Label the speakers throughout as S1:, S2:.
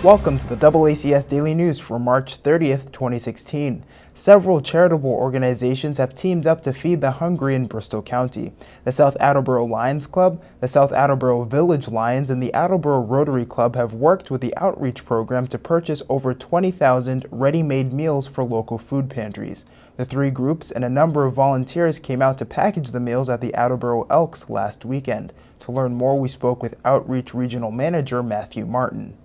S1: Welcome to the DoubleACS Daily News for March 30th, 2016. Several charitable organizations have teamed up to feed the hungry in Bristol County. The South Attleboro Lions Club, the South Attleboro Village Lions, and the Attleboro Rotary Club have worked with the outreach program to purchase over 20,000 ready-made meals for local food pantries. The three groups and a number of volunteers came out to package the meals at the Attleboro Elks last weekend. To learn more, we spoke with Outreach Regional Manager Matthew Martin.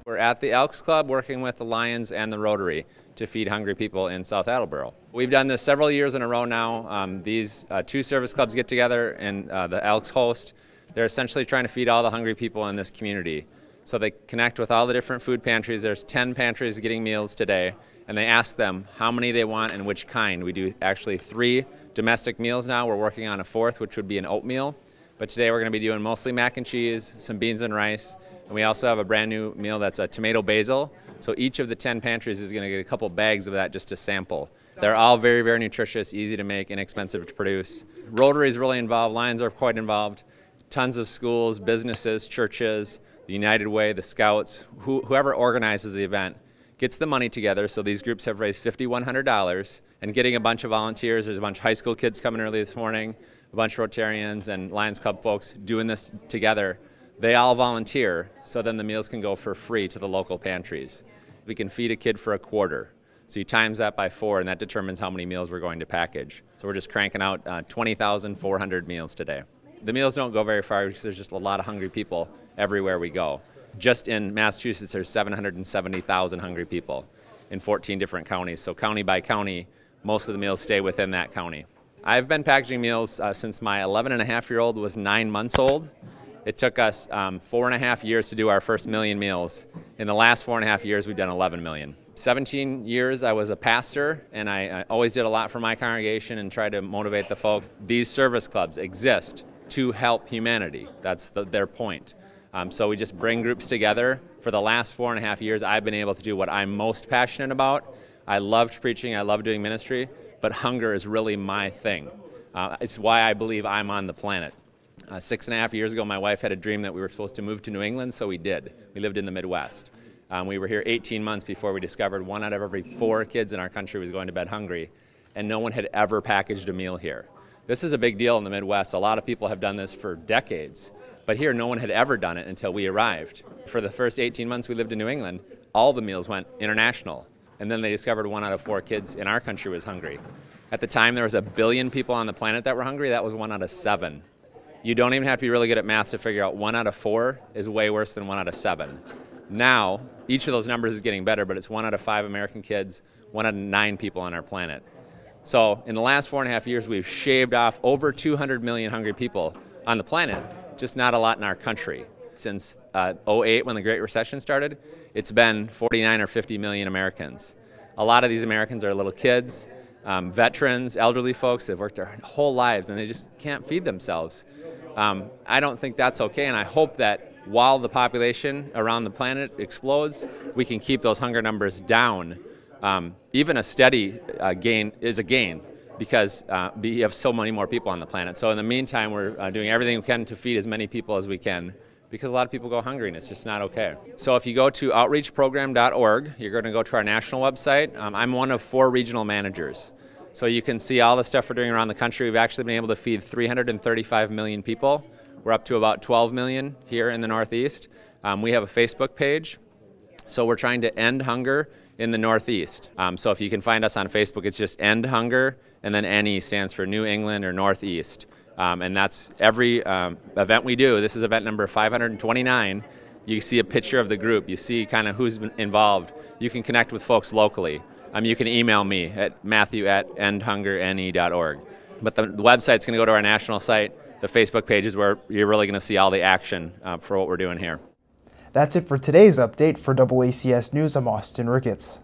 S2: We're at the Elks Club working with the Lions and the Rotary to feed hungry people in South Attleboro. We've done this several years in a row now. These two service clubs get together and the Elks host. They're essentially trying to feed all the hungry people in this community. So they connect with all the different food pantries. There's 10 pantries getting meals today, and they ask them how many they want and which kind. We do actually 3 domestic meals now. We're working on a 4th, which would be an oatmeal. But today we're going to be doing mostly mac and cheese, some beans and rice, and we also have a brand new meal that's a tomato basil. So each of the 10 pantries is going to get a couple bags of that just to sample. They're all very, very nutritious, easy to make, inexpensive to produce. Rotary is really involved, Lions are quite involved. Tons of schools, businesses, churches, the United Way, the Scouts, whoever organizes the event gets the money together. So these groups have raised $5,100 and getting a bunch of volunteers. There's a bunch of high school kids coming early this morning, a bunch of Rotarians and Lions Club folks doing this together. They all volunteer, so then the meals can go for free to the local pantries. We can feed a kid for a quarter. So you times that by 4, and that determines how many meals we're going to package. So we're just cranking out 20,400 meals today. The meals don't go very far because there's just a lot of hungry people everywhere we go. Just in Massachusetts, there's 770,000 hungry people in 14 different counties. So county by county, most of the meals stay within that county. I've been packaging meals since my 11-and-a-half-year-old was 9 months old. It took us 4.5 years to do our first million meals. In the last 4.5 years, we've done 11 million. 17 years I was a pastor, and I always did a lot for my congregation and tried to motivate the folks. These service clubs exist to help humanity. That's their point. So we just bring groups together. For the last 4.5 years, I've been able to do what I'm most passionate about. I loved preaching, I love doing ministry, but hunger is really my thing. It's why I believe I'm on the planet. 6.5 years ago, my wife had a dream that we were supposed to move to New England, so we did. We lived in the Midwest. We were here 18 months before we discovered 1 out of every 4 kids in our country was going to bed hungry, and no one had ever packaged a meal here. This is a big deal in the Midwest. A lot of people have done this for decades, but here no one had ever done it until we arrived. For the first 18 months we lived in New England, all the meals went international, and then they discovered 1 out of 4 kids in our country was hungry. At the time, there was 1 billion people on the planet that were hungry. That was 1 out of 7. You don't even have to be really good at math to figure out 1 out of 4 is way worse than 1 out of 7. Now, each of those numbers is getting better, but it's 1 out of 5 American kids, 1 out of 9 people on our planet. So in the last 4.5 years, we've shaved off over 200 million hungry people on the planet, just not a lot in our country. Since '08, when the Great Recession started, it's been 49 or 50 million Americans. A lot of these Americans are little kids, veterans, elderly folks that have worked their whole lives and they just can't feed themselves. I don't think that's okay, and I hope that while the population around the planet explodes, we can keep those hunger numbers down. Even a steady gain is a gain because we have so many more people on the planet. So in the meantime, we're doing everything we can to feed as many people as we can because a lot of people go hungry and it's just not okay. So if you go to outreachprogram.org, you're going to go to our national website. I'm one of 4 regional managers. So you can see all the stuff we're doing around the country. We've actually been able to feed 335 million people. We're up to about 12 million here in the Northeast. We have a Facebook page. So we're trying to end hunger in the Northeast. So if you can find us on Facebook, it's just End Hunger, and then NE stands for New England or Northeast. And that's every event we do. This is event number 529. You see a picture of the group. You see kind of who's been involved. You can connect with folks locally. You can email me at matthew@endhungerne.org. But the website's going to go to our national site. The Facebook page is where you're really going to see all the action for what we're doing here.
S1: That's it for today's update. For DoubleACS News, I'm Austin Ricketts.